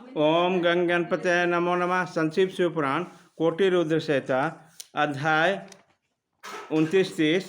ओम गंग गणपते नमो नमः। संक्षिप्त शिवपुराण कोटि रुद्र संहिता अध्याय 29-30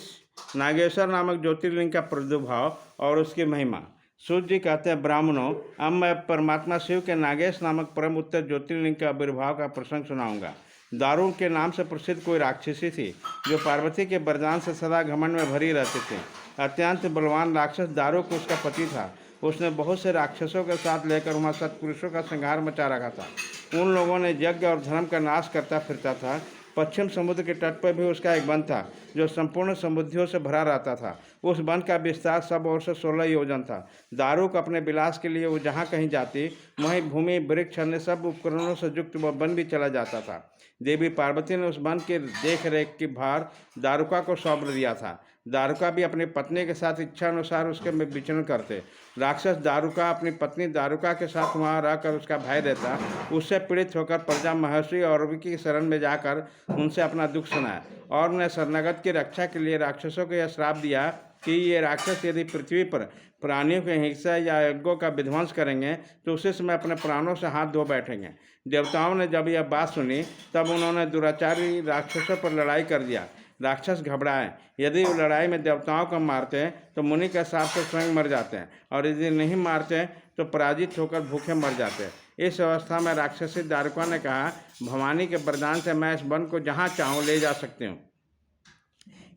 नागेश्वर नामक ज्योतिर्लिंग का प्रादुर्भाव और उसकी महिमा। सूर्य जी कहते हैं, ब्राह्मणों, अब मैं परमात्मा शिव के नागेश नामक परम उत्तर ज्योतिर्लिंग के आविर्भाव का प्रसंग सुनाऊंगा। दारुण के नाम से प्रसिद्ध कोई राक्षसी थी जो पार्वती के वरदान से सदा घमंड में भरी रहती थी। अत्यंत बलवान राक्षस दारुक उसका पति था। उसने बहुत से राक्षसों के साथ लेकर वहाँ सत्पुरुषों का संहार मचा रखा था। उन लोगों ने यज्ञ और धर्म का नाश करता फिरता था। पश्चिम समुद्र के तट पर भी उसका एक वन था जो संपूर्ण समृद्धियों से भरा रहता था। उस वन का विस्तार सब ओर से 16 योजन था। दारुक अपने विलास के लिए वो जहाँ कहीं जाती वहीं भूमि वृक्ष अन्य सब उपकरणों से युक्त वह वन भी चला जाता था। देवी पार्वती ने उस वन के देख रेख की भार दारुका को सौंप दिया था। दारुका भी अपनी पत्नी के साथ इच्छा अनुसार उसके में विचरण करते। राक्षस दारुका अपनी पत्नी दारुका के साथ वहाँ रहकर उसका भय देता। उससे पीड़ित होकर प्रजा महर्षि और की शरण में जाकर उनसे अपना दुख सुनाया और उन्हें शरणागत की रक्षा के लिए राक्षसों को यह श्राप दिया कि ये राक्षस यदि पृथ्वी पर प्राणियों की हिंसा या यज्ञों का विध्वंस करेंगे तो उसी समय अपने प्राणों से हाथ धो बैठेंगे। देवताओं ने जब यह बात सुनी तब उन्होंने दुराचारी राक्षसों पर लड़ाई कर दिया। राक्षस घबराए। यदि वो लड़ाई में देवताओं को मारते तो मुनि के साथ से स्वयं मर जाते हैं और यदि नहीं मारते तो पराजित होकर भूखे मर जाते हैं। इस अवस्था में राक्षसी दारुका ने कहा, भवानी के वरदान से मैं इस वन को जहाँ चाहूँ ले जा सकती हूँ।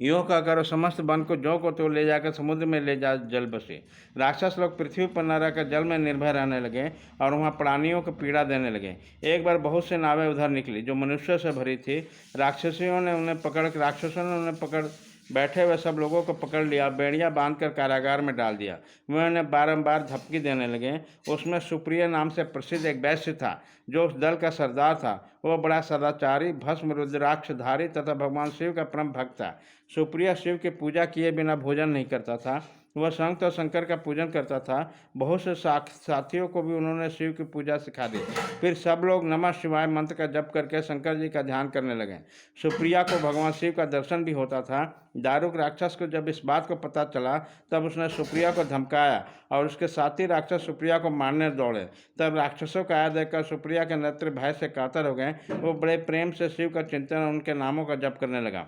यूँ कहकर वो समस्त वन को जो को तो ले जाकर समुद्र में ले जा जल बसे। राक्षस लोग पृथ्वी पर न रहकर जल में निर्भय रहने लगे और वहाँ प्राणियों को पीड़ा देने लगे। एक बार बहुत से नावें उधर निकली जो मनुष्यों से भरी थी। राक्षसों ने उन्हें पकड़ बैठे हुए सब लोगों को पकड़ लिया, बेड़ियाँ बांधकर कारागार में डाल दिया। वे उन्हें बारंबार धमकी देने लगे। उसमें सुप्रिय नाम से प्रसिद्ध एक वैश्य था जो उस दल का सरदार था। वह बड़ा सदाचारी, भस्म रुद्राक्षधारी तथा भगवान शिव का परम भक्त था। सुप्रिय शिव की पूजा किए बिना भोजन नहीं करता था। वह संत और शंकर का पूजन करता था। बहुत से साथियों को भी उन्होंने शिव की पूजा सिखा दी। फिर सब लोग नमः शिवाय मंत्र का जप करके शंकर जी का ध्यान करने लगे। सुप्रिया को भगवान शिव का दर्शन भी होता था। दारुक राक्षस को जब इस बात को पता चला तब उसने सुप्रिया को धमकाया और उसके साथी राक्षस सुप्रिया को मारने दौड़े। तब राक्षसों का आया देखकर सुप्रिया के नेत्र भय से कातर हो गए। वो बड़े प्रेम से शिव का चिंतन और उनके नामों का जप करने लगा।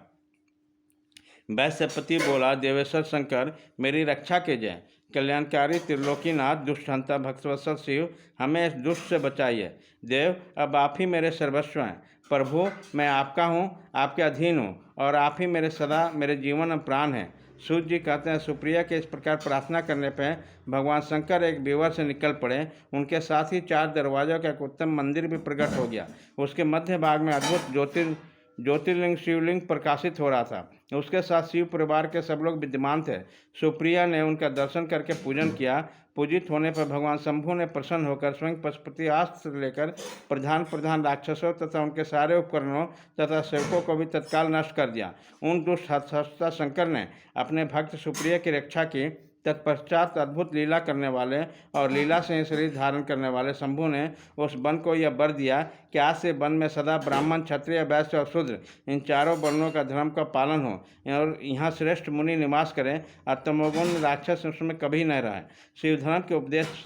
वैश्यपति बोला, देवेश्वर शंकर, मेरी रक्षा कीजिए। कल्याणकारी त्रिलोकीनाथ, दुष्टहंता भक्तवत्सल शिव, हमें इस दुष्ट से बचाइए। देव, अब आप ही मेरे सर्वस्व हैं। प्रभु, मैं आपका हूँ, आपके अधीन हूँ और आप ही मेरे सदा मेरे जीवन में प्राण हैं। सूर्य जी कहते हैं, सुप्रिया के इस प्रकार प्रार्थना करने पर भगवान शंकर एक विवर से निकल पड़े। उनके साथ ही 4 दरवाजों का एक उत्तम मंदिर भी प्रकट हो गया। उसके मध्य भाग में अद्भुत ज्योतिर्लिंग शिवलिंग प्रकाशित हो रहा था। उसके साथ शिव परिवार के सब लोग विद्यमान थे। सुप्रिया ने उनका दर्शन करके पूजन किया। पूजित होने पर भगवान शंभु ने प्रसन्न होकर स्वयं पशुपति अस्त्र लेकर प्रधान राक्षसों तथा उनके सारे उपकरणों तथा सेवकों को भी तत्काल नष्ट कर दिया। उन दुष्ट हस्ता शंकर ने अपने भक्त सुप्रिया की रक्षा की। तत्पश्चात अद्भुत लीला करने वाले और लीला से शरीर धारण करने वाले शंभु ने उस वन को यह वर दिया कि आज से वन में सदा ब्राह्मण, क्षत्रिय, वैश्य और शूद्र इन चारों वर्णों का धर्म का पालन हो और यहाँ श्रेष्ठ मुनि निवास करें। तमोगुण राक्षस उसमें कभी न रहे। शिव धर्म के उपदेश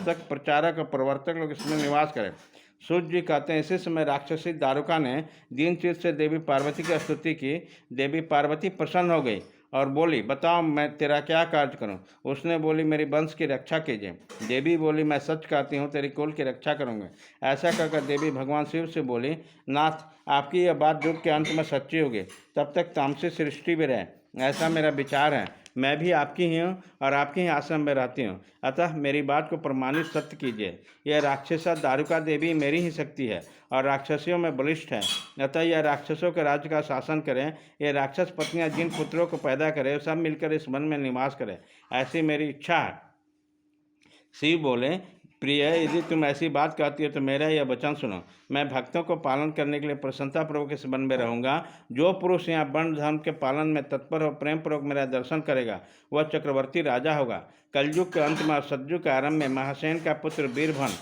तक प्रचारक और प्रवर्तक लोग इसमें निवास करें। सूर्य जी कहते हैं, इसी समय राक्षसी दारुका ने दीनचित्त से देवी पार्वती की स्तुति की। देवी पार्वती प्रसन्न हो गई और बोली, बताओ मैं तेरा क्या कार्य करूं। उसने बोली, मेरी वंश की रक्षा कीजिए। देवी बोली, मैं सच कहती हूं, तेरी कुल की रक्षा करूंगी। ऐसा कहकर देवी भगवान शिव से बोली, नाथ, आपकी यह बात युग के अंत में सच्ची होगी, तब तक तामसी सृष्टि भी रहे, ऐसा मेरा विचार है। मैं भी आपकी ही हूँ और आपके ही आश्रम में रहती हूँ, अतः मेरी बात को प्रमाणित सत्य कीजिए। यह राक्षसा दारुका देवी मेरी ही शक्ति है और राक्षसियों में बलिष्ठ है, अतः यह राक्षसों के राज्य का शासन करें। ये राक्षस पत्नियां जिन पुत्रों को पैदा करें सब मिलकर इस वन में निवास करें, ऐसी मेरी इच्छा है। शिव बोले, प्रिय, यदि तुम ऐसी बात कहती हो तो मेरा यह वचन सुनो। मैं भक्तों को पालन करने के लिए प्रसन्नतापूर्वक इस वन में रहूंगा। जो पुरुष यहाँ वर्ण धर्म के पालन में तत्पर हो प्रेम पूर्वक मेरा दर्शन करेगा वह चक्रवर्ती राजा होगा। कलयुग के अंत में और सतयुग के आरंभ में महासेन का पुत्र वीरभन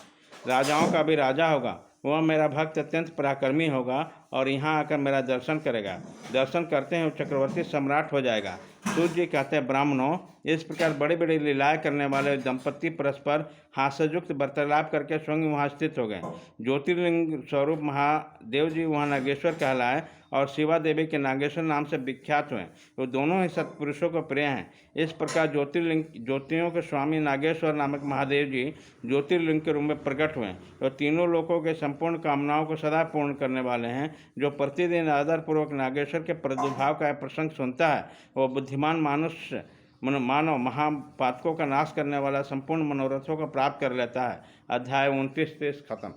राजाओं का भी राजा होगा। वह मेरा भक्त अत्यंत पराक्रमी होगा और यहाँ आकर मेरा दर्शन करेगा। दर्शन करते हैं वो चक्रवर्ती सम्राट हो जाएगा। सूर्य जी कहते हैं, ब्राह्मणों, इस प्रकार बड़ी बड़ी लीलाएं करने वाले दंपति परस्पर हास्ययुक्त वार्तालाप करके स्वयं वहाँ स्थित हो गए। ज्योतिर्लिंग स्वरूप महादेव जी वहाँ नागेश्वर कहलाए और शिवा देवी के नागेश्वर नाम से विख्यात हुए। वो दोनों ही सत्पुरुषों को प्रिय हैं। इस प्रकार ज्योतियों के स्वामी नागेश्वर नामक महादेव जी ज्योतिर्लिंग के रूप में प्रकट हुए। वो तीनों लोगों के संपूर्ण कामनाओं को सदा पूर्ण करने वाले हैं। जो प्रतिदिन आदरपूर्वक नागेश्वर के प्रादुर्भाव का प्रसंग सुनता है, वो बुद्धिमान मानव महापातकों का नाश करने वाला संपूर्ण मनोरथों को प्राप्त कर लेता है। अध्याय 29 खत्म।